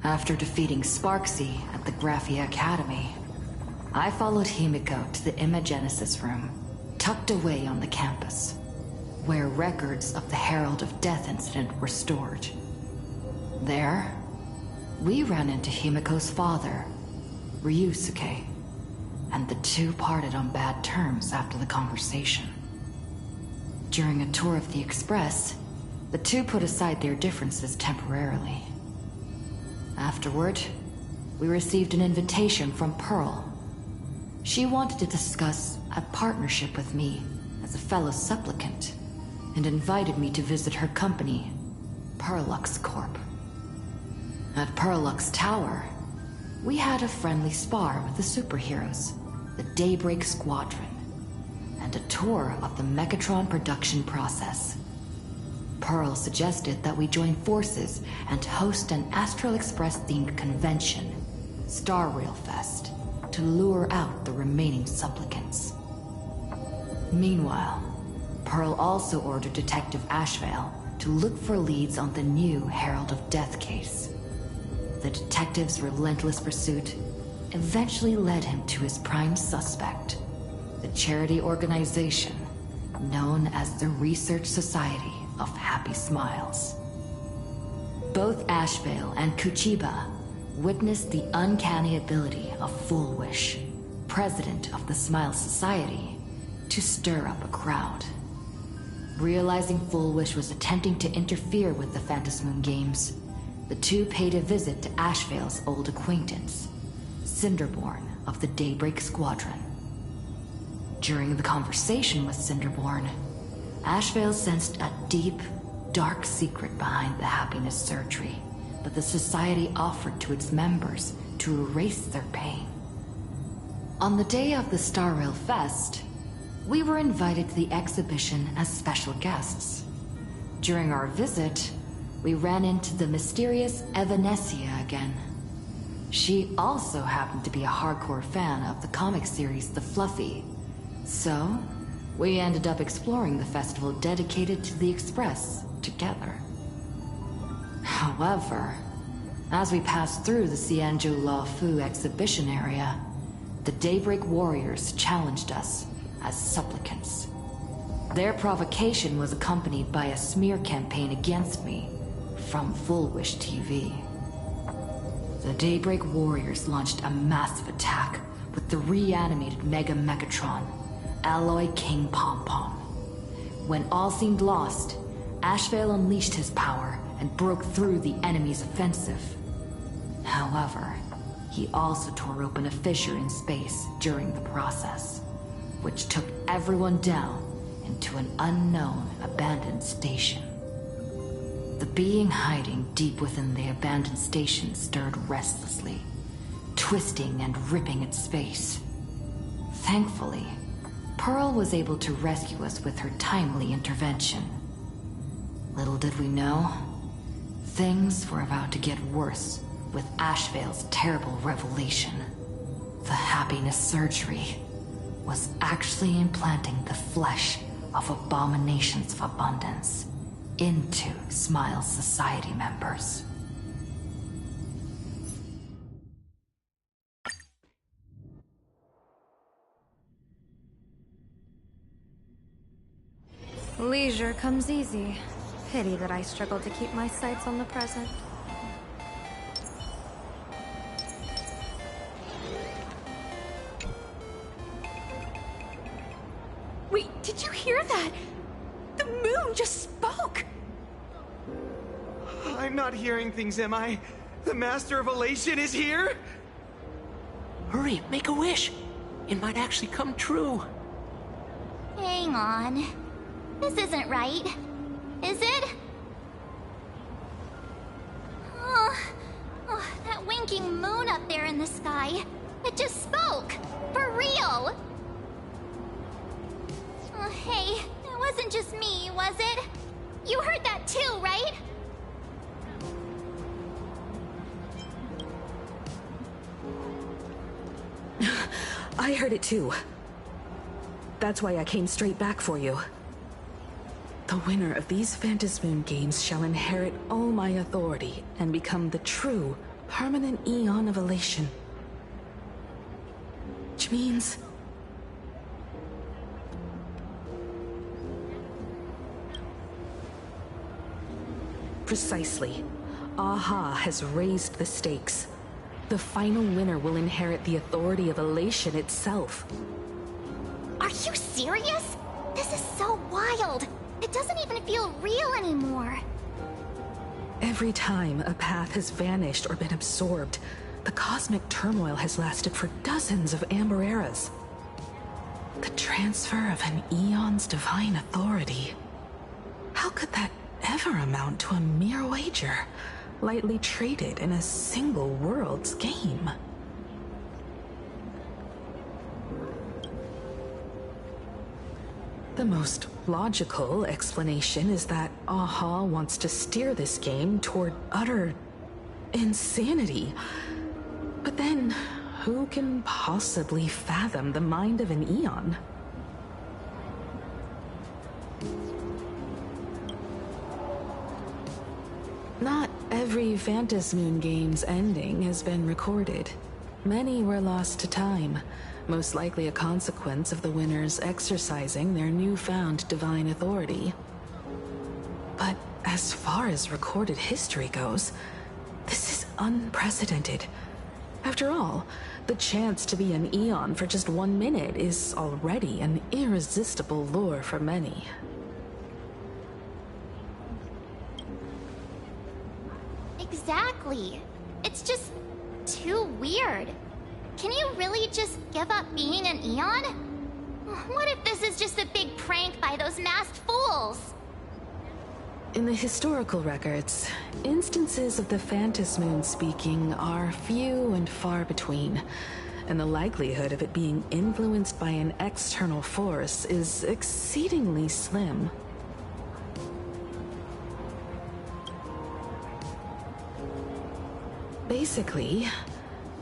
After defeating Sparksy at the Graphia Academy, I followed Himiko to the Imagenesis room, tucked away on the campus, where records of the Herald of Death incident were stored. There, we ran into Himiko's father, Ryusuke, and the two parted on bad terms after the conversation. During a tour of the Express, the two put aside their differences temporarily. Afterward, we received an invitation from Pearl. She wanted to discuss a partnership with me as a fellow supplicant, and invited me to visit her company, Perlux Corp. At Perlux Tower, we had a friendly spar with the superheroes, the Daybreak Squadron, and a tour of the Mechatron production process. Pearl suggested that we join forces and host an Astral Express-themed convention, Star Rail Fest, to lure out the remaining supplicants. Meanwhile, Pearl also ordered Detective Ashvale to look for leads on the new Herald of Death case. The detective's relentless pursuit eventually led him to his prime suspect, the charity organization known as the Research Society of Happy Smiles. Both Ashvale and Kuchiba witnessed the uncanny ability of Full Wish, president of the Smile Society, to stir up a crowd. Realizing Full Wish was attempting to interfere with the Phantasmoon Games, the two paid a visit to Ashvale's old acquaintance, Cinderborn of the Daybreak Squadron. During the conversation with Cinderborn, Ashvale sensed a deep, dark secret behind the happiness surgery that the Society offered to its members to erase their pain. On the day of the Star Rail Fest, we were invited to the exhibition as special guests. During our visit, we ran into the mysterious Evanesia again. She also happened to be a hardcore fan of the comic series The Fluffy, so we ended up exploring the festival dedicated to the Express together. However, as we passed through the Xianzhou Luofu exhibition area, the Daybreak Warriors challenged us as supplicants. Their provocation was accompanied by a smear campaign against me from Full Wish TV. The Daybreak Warriors launched a massive attack with the reanimated Mega Mechatron, Alloy King Pom Pom. When all seemed lost, Ashvale unleashed his power and broke through the enemy's offensive. However, he also tore open a fissure in space during the process, which took everyone down into an unknown abandoned station. The being hiding deep within the abandoned station stirred restlessly, twisting and ripping at space. Thankfully, Pearl was able to rescue us with her timely intervention. Little did we know, things were about to get worse with Ashvale's terrible revelation. The happiness surgery was actually implanting the flesh of abominations of abundance into Smile Society members. Leisure comes easy. Pity that I struggle to keep my sights on the present. Wait, did you hear that? The moon just spoke! I'm not hearing things, am I? The Master of Elation is here? Hurry, make a wish. It might actually come true. Hang on. This isn't right. Is it? Oh, that winking moon up there in the sky. It just spoke. For real. Oh, hey, it wasn't just me, was it? You heard that too, right? I heard it too. That's why I came straight back for you. The winner of these Phantasmoon Games shall inherit all my authority and become the true permanent eon of elation. Which means... Precisely. Aha has raised the stakes. The final winner will inherit the authority of elation itself. Are you serious? This is so wild. It doesn't even feel real anymore. Every time a path has vanished or been absorbed, the cosmic turmoil has lasted for dozens of Amber eras. The transfer of an eon's divine authority. How could that ever amount to a mere wager, lightly traded in a single world's game? The most logical explanation is that Aha wants to steer this game toward utter insanity. But then, who can possibly fathom the mind of an Eon? Not every Phantasmoon game's ending has been recorded. Many were lost to time, most likely a consequence of the winners exercising their newfound divine authority. But as far as recorded history goes, this is unprecedented. After all, the chance to be an Eon for just 1 minute is already an irresistible lure for many. Exactly. It's just too weird. Can you really just give up being an Eon? What if this is just a big prank by those masked fools? In the historical records, instances of the Phantasmoon speaking are few and far between, and the likelihood of it being influenced by an external force is exceedingly slim. Basically,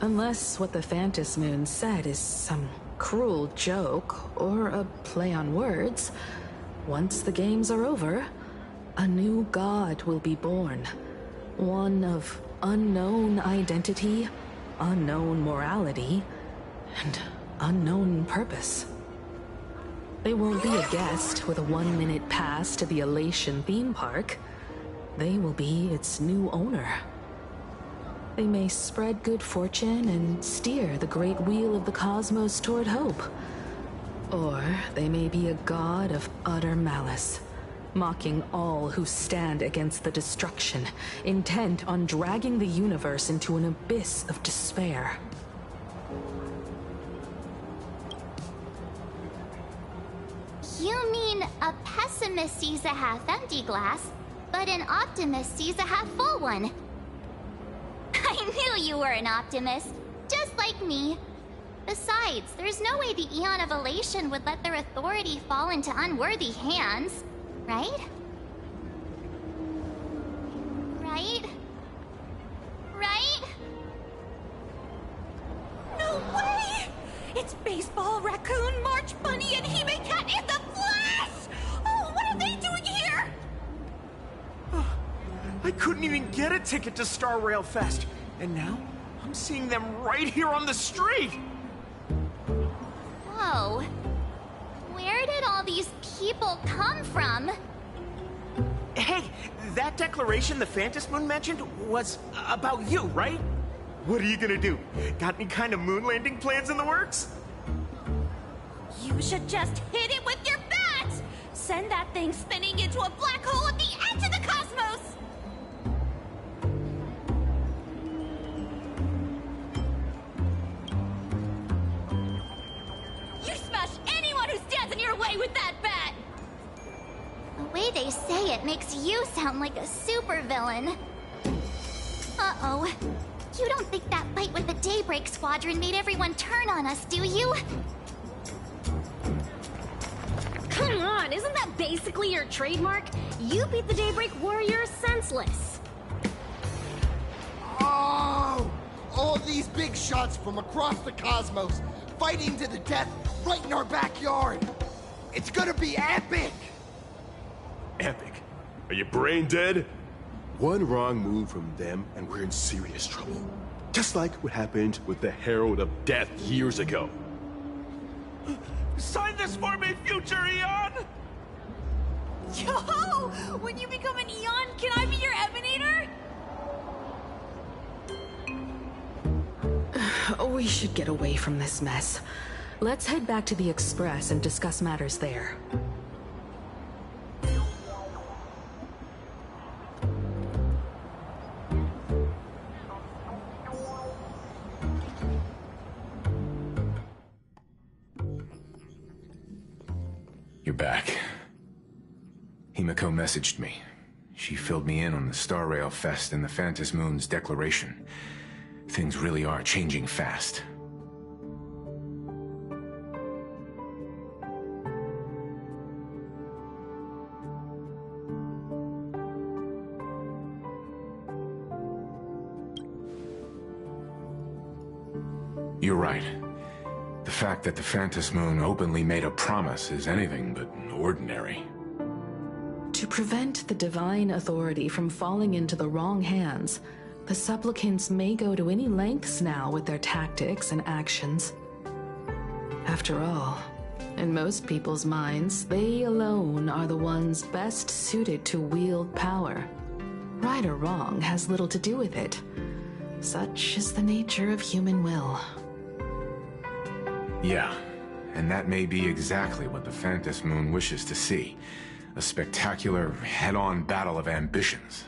unless what the Phantasmoon said is some cruel joke or a play on words, once the games are over, a new god will be born. One of unknown identity, unknown morality, and unknown purpose. They won't be a guest with a 1-minute pass to the Elation theme park. They will be its new owner. They may spread good fortune and steer the great wheel of the cosmos toward hope. Or they may be a god of utter malice, mocking all who stand against the destruction, intent on dragging the universe into an abyss of despair. You mean a pessimist sees a half-empty glass, but an optimist sees a half-full one? I knew you were an optimist, just like me. Besides, there's no way the Eon of Elation would let their authority fall into unworthy hands, right? Right? Right? No way! It's Baseball, Raccoon, March Bunny, and Hime Cat in the flesh! Oh, what are they doing here? I couldn't even get a ticket to Star Rail Fest, and now I'm seeing them right here on the street! Whoa. Where did all these people come from? Hey, that declaration the Phantasmoon mentioned was about you, right? What are you gonna do? Got any kind of moon landing plans in the works? You should just hit it with your bat! Send that thing spinning into a black hole at the edge of the cosmos! You smash anyone who stands in your way with that bat! The way they say it makes you sound like a supervillain. Uh-oh. You don't think that fight with the Daybreak Squadron made everyone turn on us, do you? Come on, isn't that basically your trademark? You beat the Daybreak Warriors senseless. Oh! All these big shots from across the cosmos, fighting to the death right in our backyard. It's gonna be epic! Epic? Are you brain dead? One wrong move from them and we're in serious trouble. Just like what happened with the Herald of Death years ago. Sign this for me, future Eon! Yo! When you become an Eon, can I be your Emanator? We should get away from this mess. Let's head back to the Express and discuss matters there. You're back. Himiko messaged me. She filled me in on the Star Rail Fest and the Phantom Moon's declaration. Things really are changing fast. You're right. The fact that the Phantom Moon openly made a promise is anything but ordinary. To prevent the divine authority from falling into the wrong hands, the supplicants may go to any lengths now with their tactics and actions. After all, in most people's minds, they alone are the ones best suited to wield power. Right or wrong has little to do with it. Such is the nature of human will. Yeah, and that may be exactly what the Phantom Moon wishes to see. A spectacular, head-on battle of ambitions.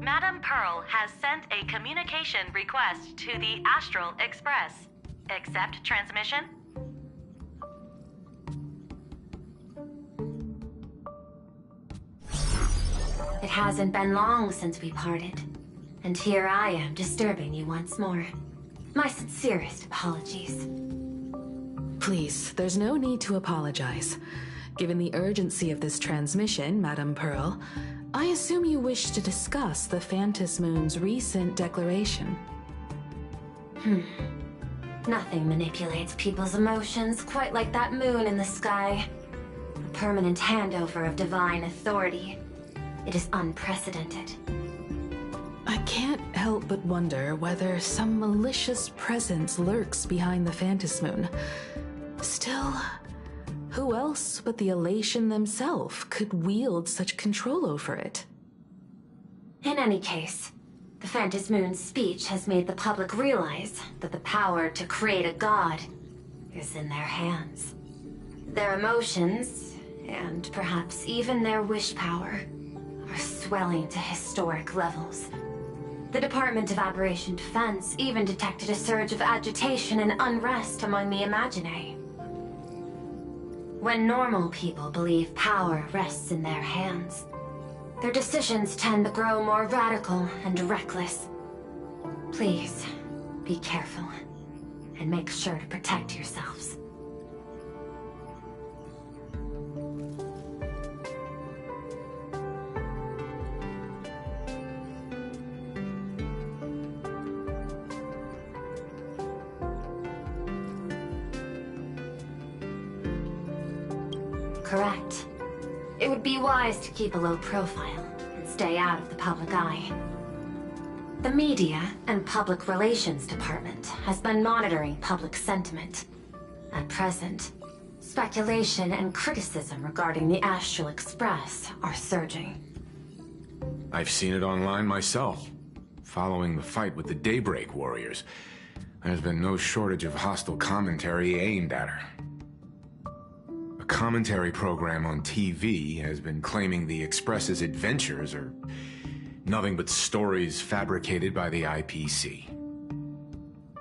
Madam Pearl has sent a communication request to the Astral Express. Accept transmission? It hasn't been long since we parted, and here I am disturbing you once more. My sincerest apologies. Please, there's no need to apologize. Given the urgency of this transmission, Madam Pearl, I assume you wish to discuss the Phantom Moon's recent declaration. Nothing manipulates people's emotions quite like that moon in the sky. A permanent handover of divine authority. It is unprecedented. I can't help but wonder whether some malicious presence lurks behind the Phantom Moon. Still, who else but the Elation themselves could wield such control over it? In any case, the Phantom Moon's speech has made the public realize that the power to create a god is in their hands. Their emotions, and perhaps even their wish power, are swelling to historic levels. The Department of Aberration Defense even detected a surge of agitation and unrest among the Imaginae. When normal people believe power rests in their hands, their decisions tend to grow more radical and reckless. Please, be careful, and make sure to protect yourselves. Correct. It would be wise to keep a low profile and stay out of the public eye. The Media and Public Relations Department has been monitoring public sentiment. At present, speculation and criticism regarding the Astral Express are surging. I've seen it online myself. Following the fight with the Daybreak Warriors, there's been no shortage of hostile commentary aimed at her. A commentary program on TV has been claiming the Express's adventures are nothing but stories fabricated by the IPC.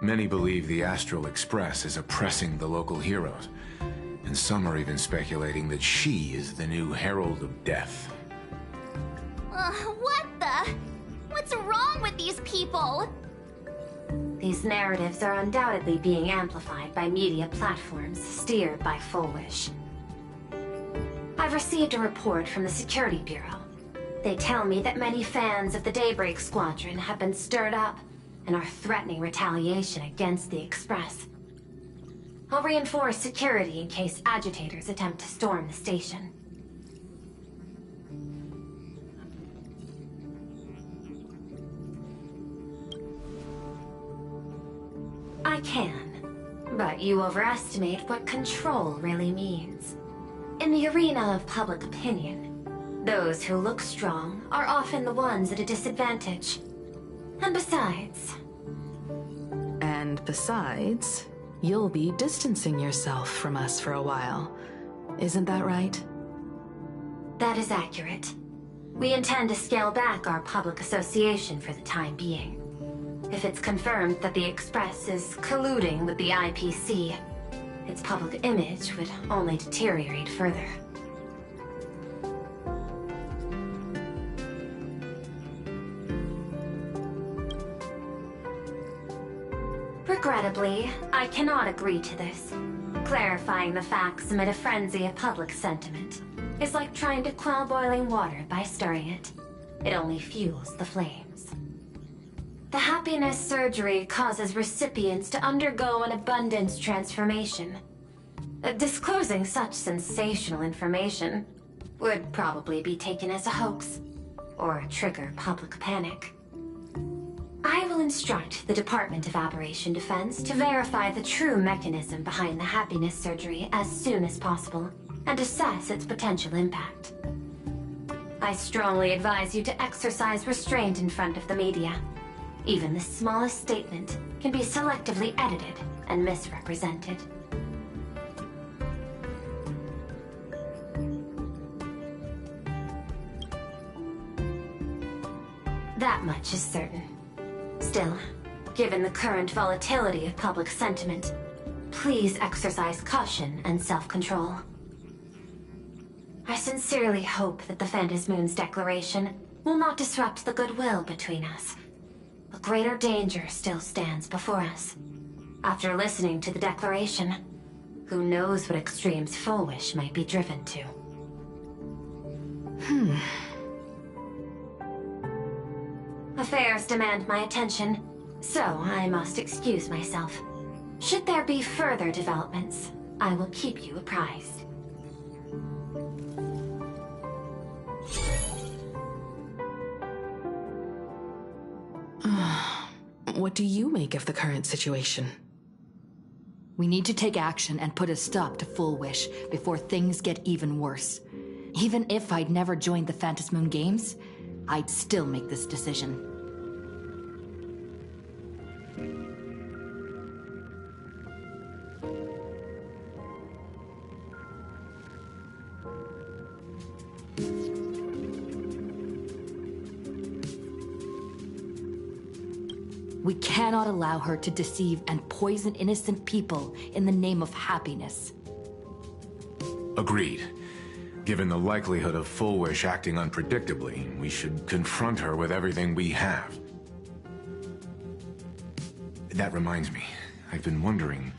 Many believe the Astral Express is oppressing the local heroes, and some are even speculating that she is the new Herald of Death. What the? What's wrong with these people? These narratives are undoubtedly being amplified by media platforms steered by Full Wish. I've received a report from the Security Bureau. They tell me that many fans of the Daybreak Squadron have been stirred up and are threatening retaliation against the Express. I'll reinforce security in case agitators attempt to storm the station. I can. But you overestimate what control really means. In the arena of public opinion, those who look strong are often the ones at a disadvantage. And besides, you'll be distancing yourself from us for a while. Isn't that right? That is accurate. We intend to scale back our public association for the time being. If it's confirmed that the Express is colluding with the IPC, its public image would only deteriorate further. Regrettably, I cannot agree to this. Clarifying the facts amid a frenzy of public sentiment is like trying to quell boiling water by stirring it. It only fuels the flames. The happiness surgery causes recipients to undergo an abundance transformation. Disclosing such sensational information would probably be taken as a hoax, or trigger public panic. I will instruct the Department of Aberration Defense to verify the true mechanism behind the happiness surgery as soon as possible, and assess its potential impact. I strongly advise you to exercise restraint in front of the media. Even the smallest statement can be selectively edited and misrepresented. That much is certain. Still, given the current volatility of public sentiment, please exercise caution and self-control. I sincerely hope that the Phantasmoon's declaration will not disrupt the goodwill between us. A greater danger still stands before us. After listening to the declaration, who knows what extremes Fullwish might be driven to. Affairs demand my attention, so I must excuse myself. Should there be further developments, I will keep you apprised. What do you make of the current situation? We need to take action and put a stop to Fullwish before things get even worse. Even if I'd never joined the Phantasmoon Games, I'd still make this decision. We cannot allow her to deceive and poison innocent people in the name of happiness. Agreed. Given the likelihood of Fullwish acting unpredictably, we should confront her with everything we have. That reminds me, I've been wondering,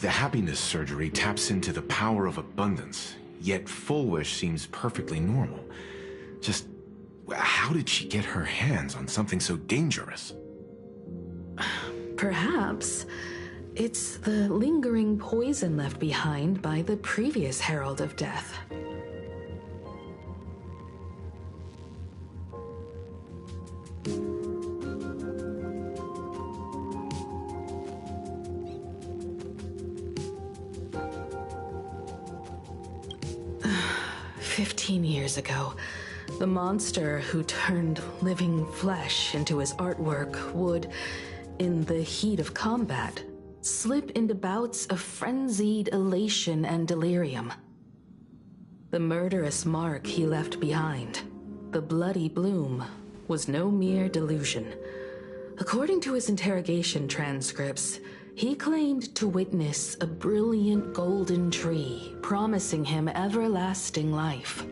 the happiness surgery taps into the power of abundance, yet Fullwish seems perfectly normal. Just, how did she get her hands on something so dangerous? Perhaps it's the lingering poison left behind by the previous Herald of Death. Years ago, the monster who turned living flesh into his artwork would, in the heat of combat, slip into bouts of frenzied elation and delirium. The murderous mark he left behind, the bloody bloom, was no mere delusion. According to his interrogation transcripts, he claimed to witness a brilliant golden tree promising him everlasting life.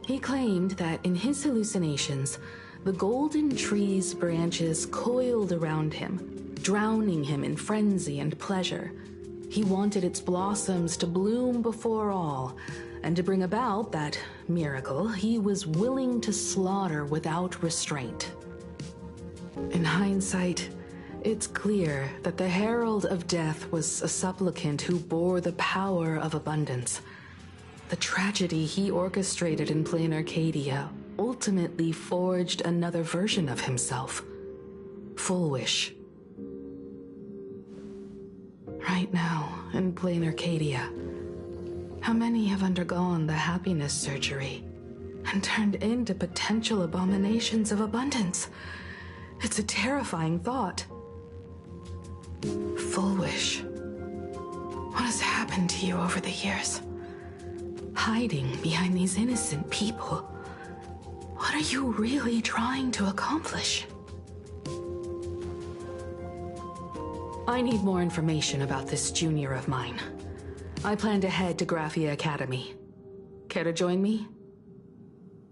He claimed that in his hallucinations, the golden tree's branches coiled around him, drowning him in frenzy and pleasure. He wanted its blossoms to bloom before all, and to bring about that miracle, he was willing to slaughter without restraint. In hindsight, it's clear that the Herald of Death was a supplicant who bore the power of abundance. The tragedy he orchestrated in plain Arcadia ultimately forged another version of himself. Full Wish. Right now, in plain Arcadia, how many have undergone the happiness surgery and turned into potential abominations of abundance? It's a terrifying thought. Full Wish. What has happened to you over the years? Hiding behind these innocent people. What are you really trying to accomplish? I need more information about this junior of mine. I plan to head to Graphia Academy. Care to join me?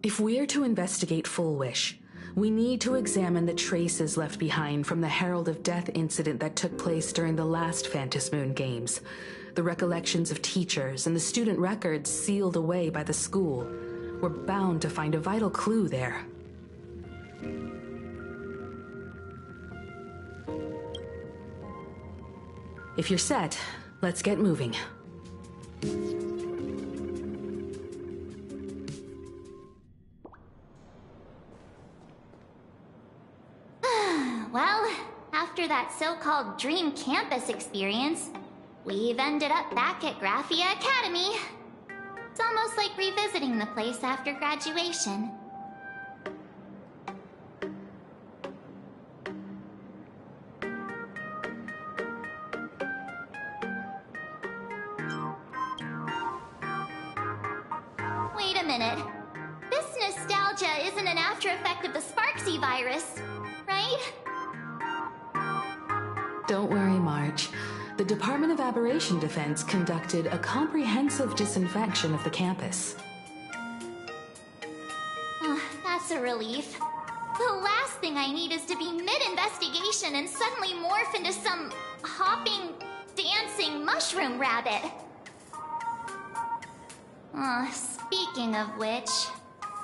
If we're to investigate Full Wish, we need to examine the traces left behind from the Herald of Death incident that took place during the last Phantom Moon Games. The recollections of teachers and the student records sealed away by the school. We're bound to find a vital clue there. If you're set, let's get moving. Well, after that so-called dream campus experience, we've ended up back at Graphia Academy. It's almost like revisiting the place after graduation. Wait a minute. This nostalgia isn't an after effect of the Sparksy virus, right? Don't worry, Marge. The Department of Aberration Defense conducted a comprehensive disinfection of the campus. That's a relief. The last thing I need is to be mid-investigation and suddenly morph into some hopping, dancing mushroom rabbit. Speaking of which,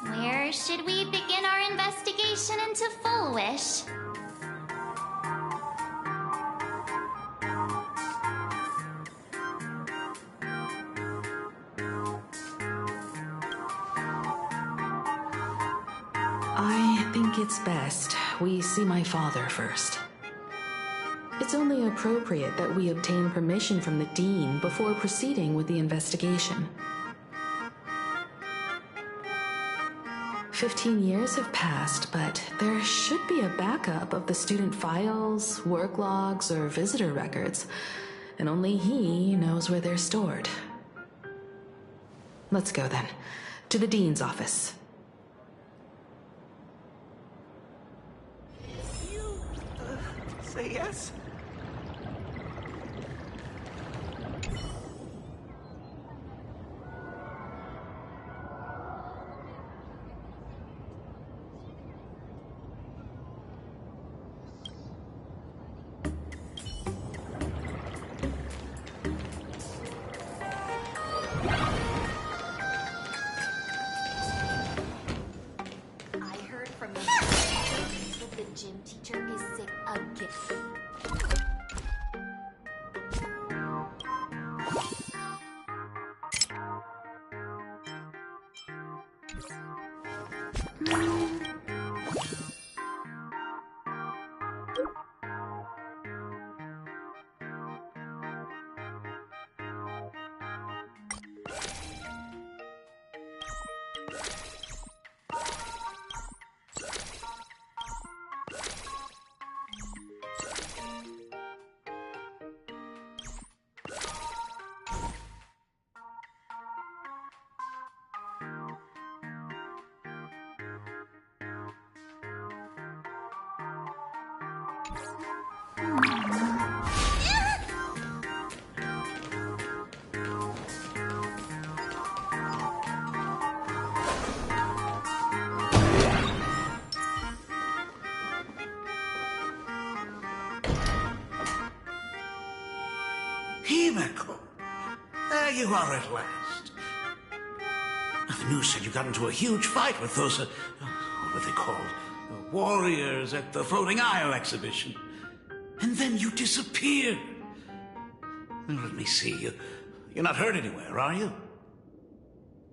where should we begin our investigation into Full Wish? I think it's best we see my father first. It's only appropriate that we obtain permission from the Dean before proceeding with the investigation. 15 years have passed, but there should be a backup of the student files, work logs, or visitor records, and only he knows where they're stored. Let's go then, to the Dean's office. Say yes? I heard from the that the gym teacher is sick again. Himeko, there you are at last. The news said you got into a huge fight with those, what were they called? Warriors at the Floating Isle exhibition. And then you disappeared. Let me see. You're not hurt anywhere, are you?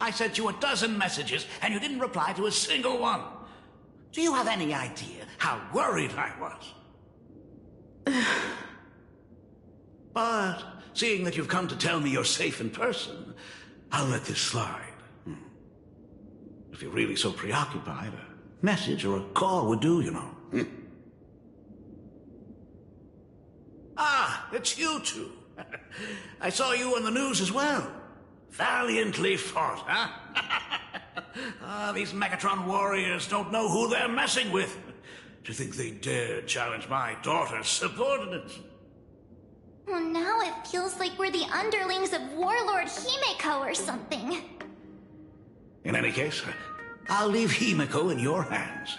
I sent you 12 messages, and you didn't reply to a single one. Do you have any idea how worried I was? But seeing that you've come to tell me you're safe in person, I'll let this slide. If you're really so preoccupied, a message or a call would do, you know. Ah, it's you two. I saw you on the news as well. Valiantly fought, huh? These Megatron warriors don't know who they're messing with. To think they dare challenge my daughter's subordinates. Well, now it feels like we're the underlings of Warlord Himeko or something. In any case, I'll leave Himeko in your hands.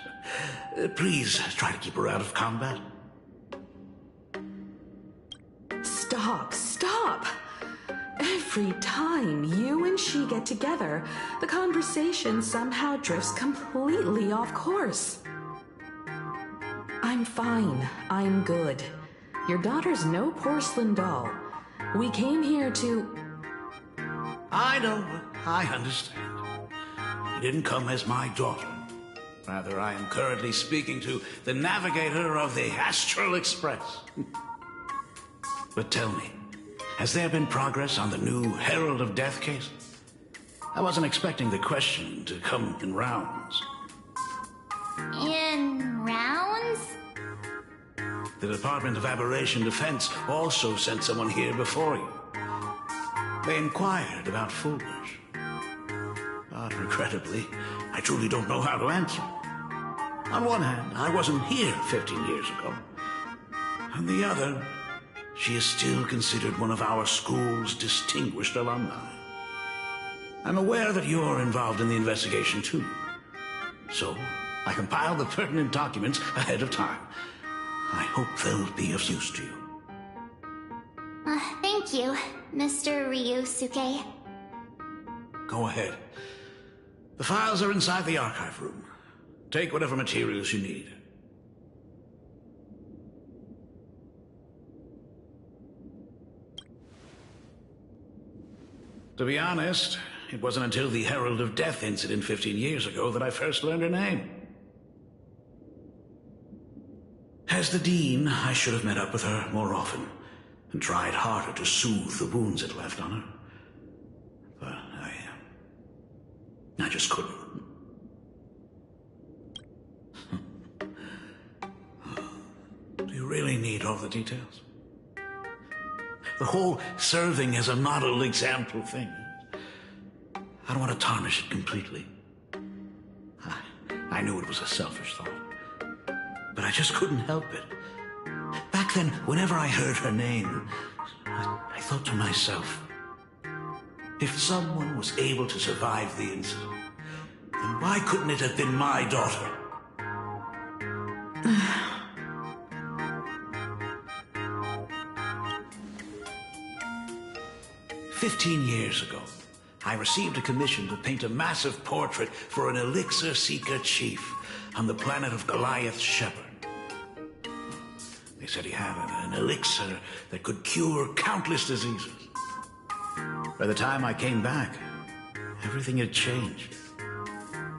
Please try to keep her out of combat. Stop! Every time you and she get together, the conversation somehow drifts completely off course. I'm fine. I'm good. Your daughter's no porcelain doll. We came here to... I know. I understand. You didn't come as my daughter. Rather, I am currently speaking to the navigator of the Astral Express. But tell me, has there been progress on the new Herald of Death case? I wasn't expecting the question to come in rounds. In rounds? The Department of Aberration Defense also sent someone here before you. They inquired about Foolish. But regrettably, I truly don't know how to answer. On one hand, I wasn't here 15 years ago. On the other, she is still considered one of our school's distinguished alumni. I'm aware that you're involved in the investigation too. So, I compiled the pertinent documents ahead of time. I hope they'll be of use to you. Thank you, Mr. Ryusuke. Go ahead. The files are inside the archive room. Take whatever materials you need. To be honest, it wasn't until the Herald of Death incident 15 years ago that I first learned her name. As the Dean, I should have met up with her more often and tried harder to soothe the wounds it left on her. But I just couldn't. Do you really need all the details? The whole serving as a model example thing. I don't want to tarnish it completely. I knew it was a selfish thought. But I just couldn't help it. Back then, whenever I heard her name, I thought to myself, if someone was able to survive the incident, then why couldn't it have been my daughter? 15 years ago, I received a commission to paint a massive portrait for an elixir seeker chief on the planet of Goliath's Shepherd. They said he had an elixir that could cure countless diseases. By the time I came back, everything had changed.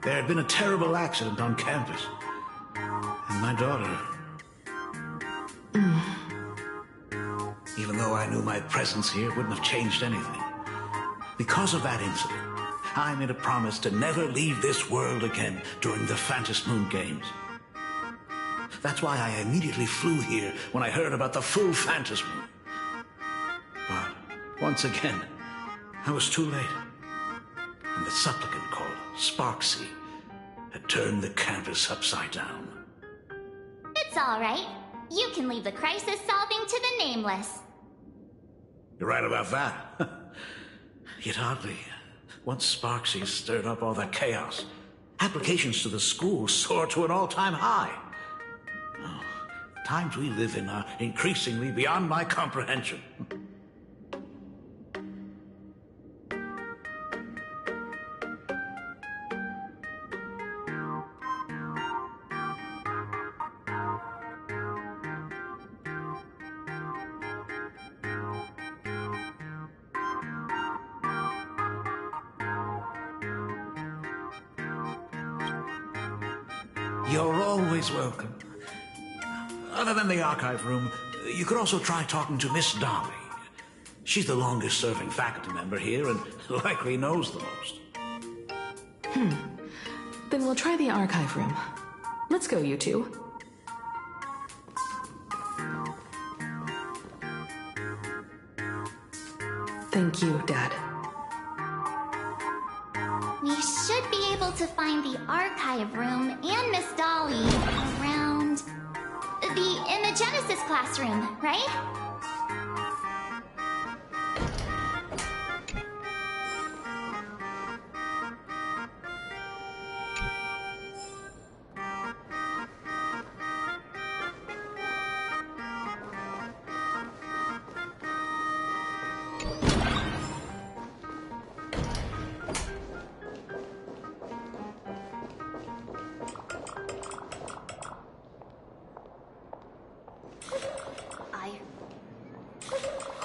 There had been a terrible accident on campus, and my daughter... Even though I knew my presence here wouldn't have changed anything. Because of that incident, I made a promise to never leave this world again during the Phantom Moon Games. That's why I immediately flew here when I heard about the full Phantom Moon. But once again, I was too late. And the supplicant called Sparksy had turned the campus upside down. It's all right. You can leave the crisis solving to the Nameless. You're right about that. Yet oddly, once Sparksy stirred up all that chaos, applications to the school soared to an all-time high. Oh, the times we live in are increasingly beyond my comprehension. You're always welcome. Other than the archive room, you could also try talking to Miss Dolly. She's the longest-serving faculty member here and likely knows the most. Then we'll try the archive room. Let's go, you two. Thank you, Dad. We should be able to find the archive room and Miss Dolly around the Imagenesis classroom, right?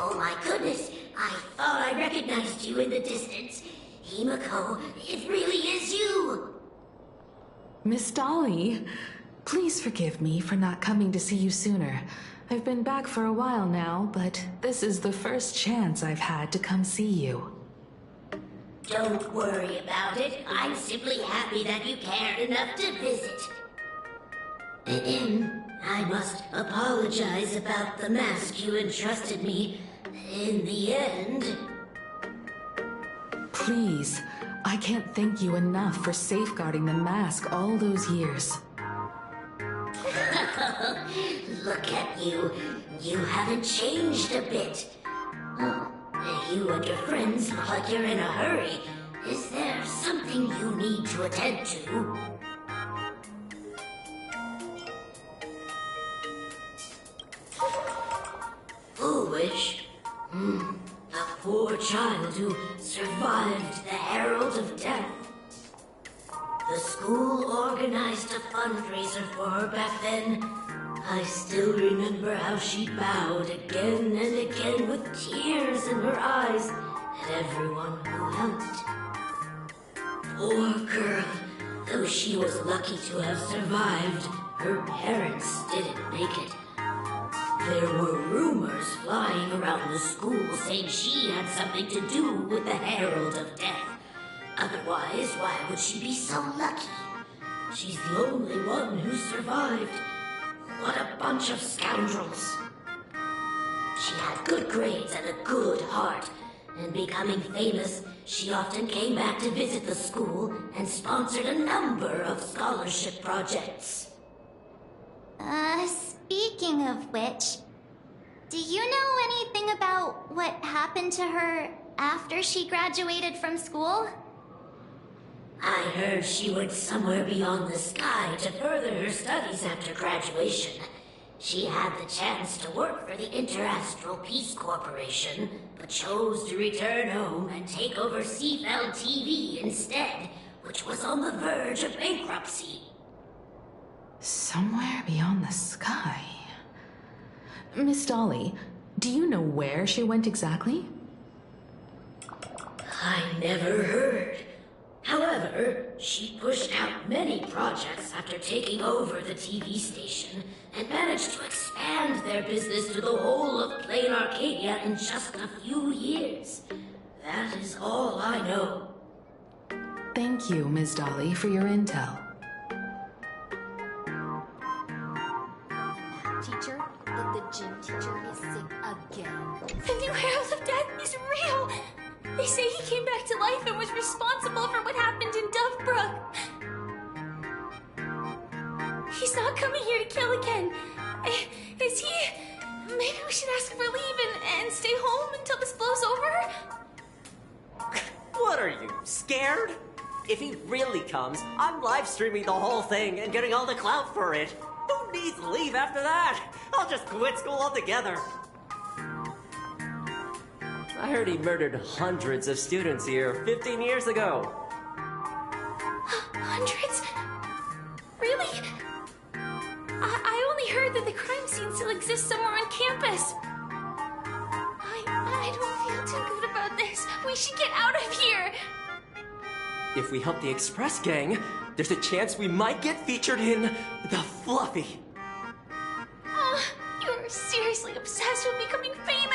Oh my goodness, I thought I recognized you in the distance. Himiko, it really is you! Miss Dolly, please forgive me for not coming to see you sooner. I've been back for a while now, but this is the first chance I've had to come see you. Don't worry about it. I'm simply happy that you cared enough to visit. I must apologize about the mask you entrusted me. In the end... Please, I can't thank you enough for safeguarding the mask all those years. Look at you. You haven't changed a bit. You and your friends look like you're in a hurry. Is there something you need to attend to? Foolish. A poor child who survived the Herald of Death. The school organized a fundraiser for her back then. I still remember how she bowed again and again with tears in her eyes at everyone who helped. Poor girl. Though she was lucky to have survived, her parents didn't make it. There were rumors flying around the school saying she had something to do with the Herald of Death. Otherwise, why would she be so lucky? She's the only one who survived. What a bunch of scoundrels. She had good grades and a good heart. And becoming famous, she often came back to visit the school and sponsored a number of scholarship projects. Speaking of which, do you know anything about what happened to her after she graduated from school? I heard she went somewhere beyond the sky to further her studies after graduation. She had the chance to work for the Interastral Peace Corporation, but chose to return home and take over Seafeld TV instead, which was on the verge of bankruptcy. Somewhere beyond the sky. Miss Dolly, do you know where she went exactly? I never heard. However, she pushed out many projects after taking over the TV station and managed to expand their business to the whole of Plain Arcadia in just a few years. That is all I know. Thank you, Ms. Dolly, for your intel. Teacher, but the gym teacher is sick again. The new Herald of Death is real! They say he came back to life and was responsible for what happened in Dovebrook. He's not coming here to kill again. Is he? Maybe we should ask for leave and stay home until this blows over? What are you, scared? If he really comes, I'm live streaming the whole thing and getting all the clout for it. Who needs leave after that? I'll just quit school altogether. I heard he murdered hundreds of students here 15 years ago. Hundreds? Really? I only heard that the crime scene still exists somewhere on campus. I don't feel too good about this. We should get out of here. If we help the Express gang, there's a chance we might get featured in The Fluffy. You're seriously obsessed with becoming famous.